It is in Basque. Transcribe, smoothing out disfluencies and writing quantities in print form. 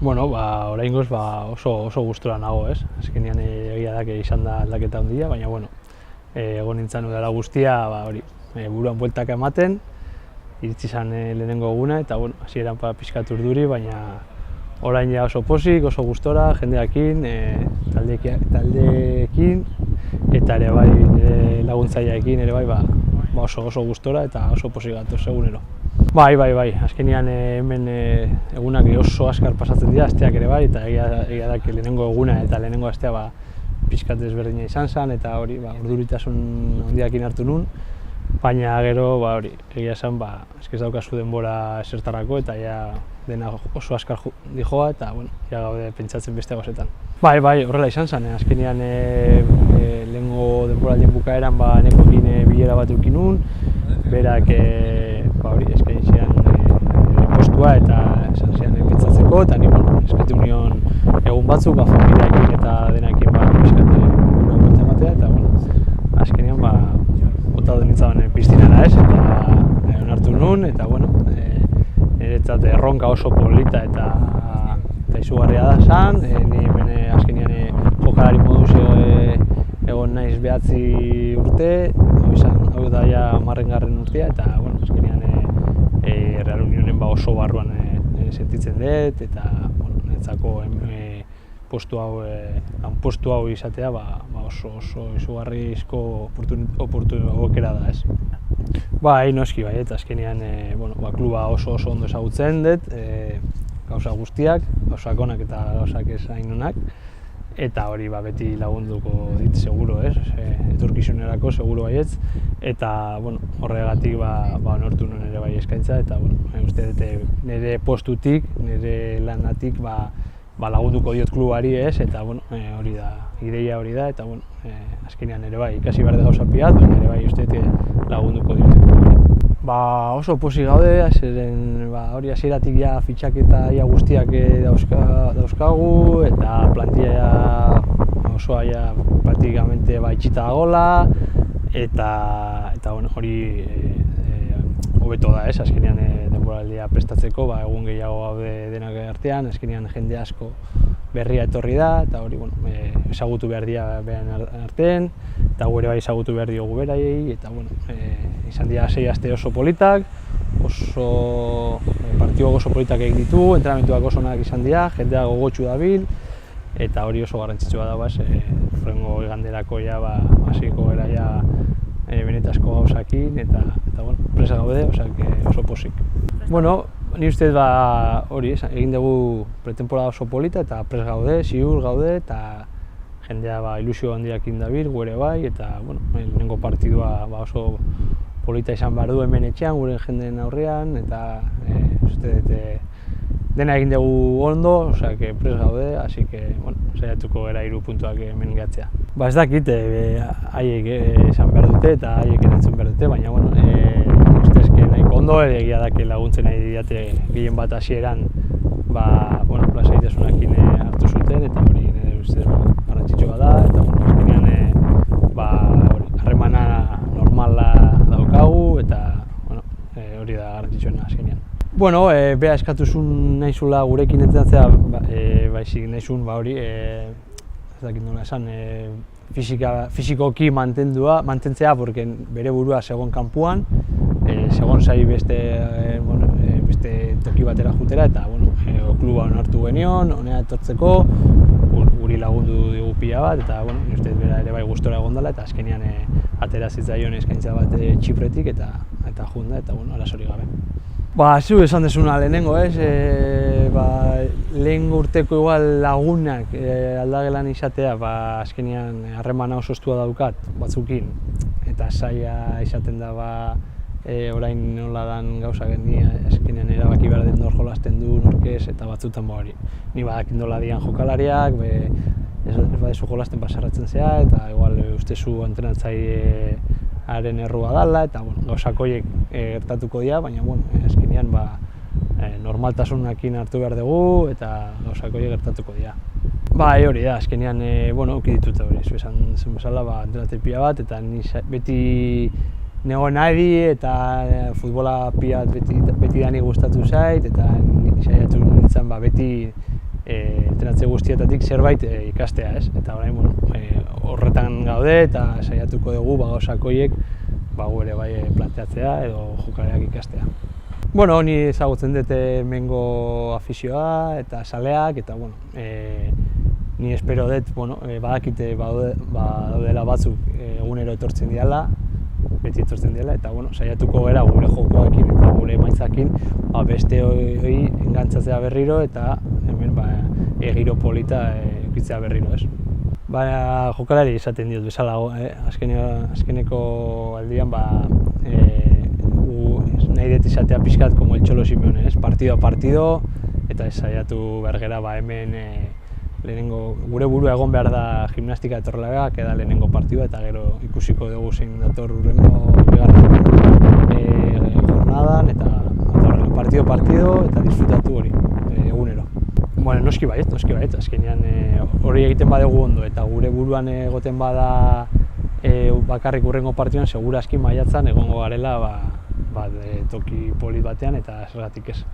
Bueno, oraingoz oso gustora nago, ez? Azkenean egia da izan da aldaketa handia, baina egon nintzen udara guztia, buruan bueltaka ematen, iritsi zen lehenengo eguna eta hasieran pixkat urduri, baina orain ja oso pozik, oso gustora, jendeakin, taldeekin eta ere bai nire laguntzaileekin ere bai oso gustora eta oso pozik gatoz egunero. Bai, azkenean hemen egunak oso azkar pasatzen dira, asteak ere bai, eta egia da lehenengo eguna eta lehenengo astea pixkat desberdina izan zen, eta urduritasun handiakin hartu nun, baina gero egia esan ez daukazu denbora esertarako eta dena oso azkar dijoa eta gaude pentsatzen beste gauzetan. Bai, horrela izan zen, azkenean lehenengo denboraldien bukaeran nekokin bilera bat eduki nun, berak eskaini zidan postua eta esan zidan pentsatzeko, eta ni eskatu nion egun batzuk familiaekin eta denakin pixkat buruan buelta ematea, eta azkenean bota nintzen piztinara ez, eta onartu nun, eta niretzat erronka oso polita eta izugarria da zen, ni hemen azkenean jokalari moduz egon naiz 9 urte, hau da ja 10. urtea, eta azkenean Real Unionen oso barruan sentitzen dut, eta niretzako postu hau izatea oso izugarrizko aukera da, ez. Bai, noski bai, eta azkenean kluba oso ondo ezagutzen dut, gauza guztiak, gauzak onak eta gauzak ez hain onak, eta hori beti lagunduko dit seguro, ez, etorkizunerako seguro baietz, eta horregatik onartu nuen ere bai eskaintza, eta uste dut nire postutik, nire lanatik lagunduko diot klubari, ez, eta hori da, ideia hori da, eta azkenean ere bai ikasi behar gauza piat, baina ere bai uste dut lagunduko diot klubari. Oso pozik gaude, hori hasieratik fitxaketa guztiak dauzkagu, eta plantilla osoa praktikamente itxita dagoela, eta hori hobeto da, ez, azkenean denboraldia prestatzeko, egun gehiago gaude denak artean, azkenean jende asko berria etorri da, eta hori ezagutu behar dira behan artean, eta gu ere bai ezagutu behar diogu beraiei, eta izan dira 6 aste oso politak, partiduak oso politak egin ditugu, entrenamentuak oso onak izan dira, jendea gogotsu dabil, eta hori oso garrantzitsua da, hurrengo iganderako hasiko gara benetazko gauzakin, eta presa gaude, oso pozik. Ni uste hori, egin dugu pretemporada oso polita eta pres gaude, ziur gaude, eta jendea ilusio handiakin dabil, gu ere bai, eta lehenengo partidua oso polita izan behar du hemen etxean, gure jendeen aurrean, eta uste dena egin dugu ondo, pres gaude, hasi saiatuko gara 3 puntuak hemen gatzea. Ez dakit, haiek esan behar dute eta haiek erantzun behar dute, baina ustezke nahiko ondo, egia da laguntzen nahi didate gehien bat hasieran lasaitasunakin hartu zuten, eta hori nire ustez garrantzitsua da, eta azkenean harremana normala daukagu, eta hori da garrantzitsuena azkenean. Bea eskatuzun nahizula gurekin entzatzea, baizik nahizun hori, ez dakit nola esan, fisikoki mantentzea, porque bere burua segon kanpuan, segon zai beste toki batera jutera, eta kluba onartu genion, honea etortzeko, guri lagundu digu pila bat, eta uste bera ere bai gustora egon dela, eta azkenean atera zitzaion eskaintza bat Txipretik, eta junda, eta arazori gabe. Zu esan dezuna lehenengo, ez? Lehen urteko igual lagunak aldagelan izatea, azkenean harremana oso estua daukat batzukin, eta zaila izaten da orain nola dan gauza gendia, azkenean erabaki behar den nor jolasten du, norkez, eta batzutan hori. Ni badakin nola dian jokalariak, ez badezu jolasten pasarratzen zea, eta igual ustezu entrenatzailearen errua dala, eta gauzak horiek gertatuko dira, baina azkenean normaltasunakin hartu behar dugu, eta gauzak horiek gertatuko dira. Hori da, azkenean uki ditut hori, esan zen bezala entrenatzaile pila bat, eta beti negoen nahi, eta futbola pila beti dani gustatu zait, eta saiatu nintzen beti entrenatze guztietatik zerbait ikastea, ez? Eta orain, horretan gaude eta saiatuko dugu gauzak horiek gu ere bai planteatzea edo jokalariak ikastea. Ni ezagutzen dut hemengo afizioa eta zaleak, eta ni espero dut, badakite daudela batzuk egunero etortzen direla, beti etortzen direla, eta saiatuko gara gure jokoekin eta gure emaitzakin beste hori engantzatzea berriro eta hemen giro polita edukitzea berriro, ez? Baina jokalari izaten diot bezala, azkeneko aldian nahi dut izatea pixkat como el Cholo Simeone, ez? Partido a partido, eta saiatu behar gara hemen lehenengo, gure burua egon behar da gimnastika etorrela eda lehenengo partidua, eta gero ikusiko dugu zein dator urrengo jornadan, eta partido a partido, eta disfrutatu hori, egunero. Noski baiet, azkenean hori egiten badugu ondo, eta gure buruan egoten bada bakarrik urrengo partiduan, segura aski maiatzan egongo garela toki polit batean, eta zergatik ez.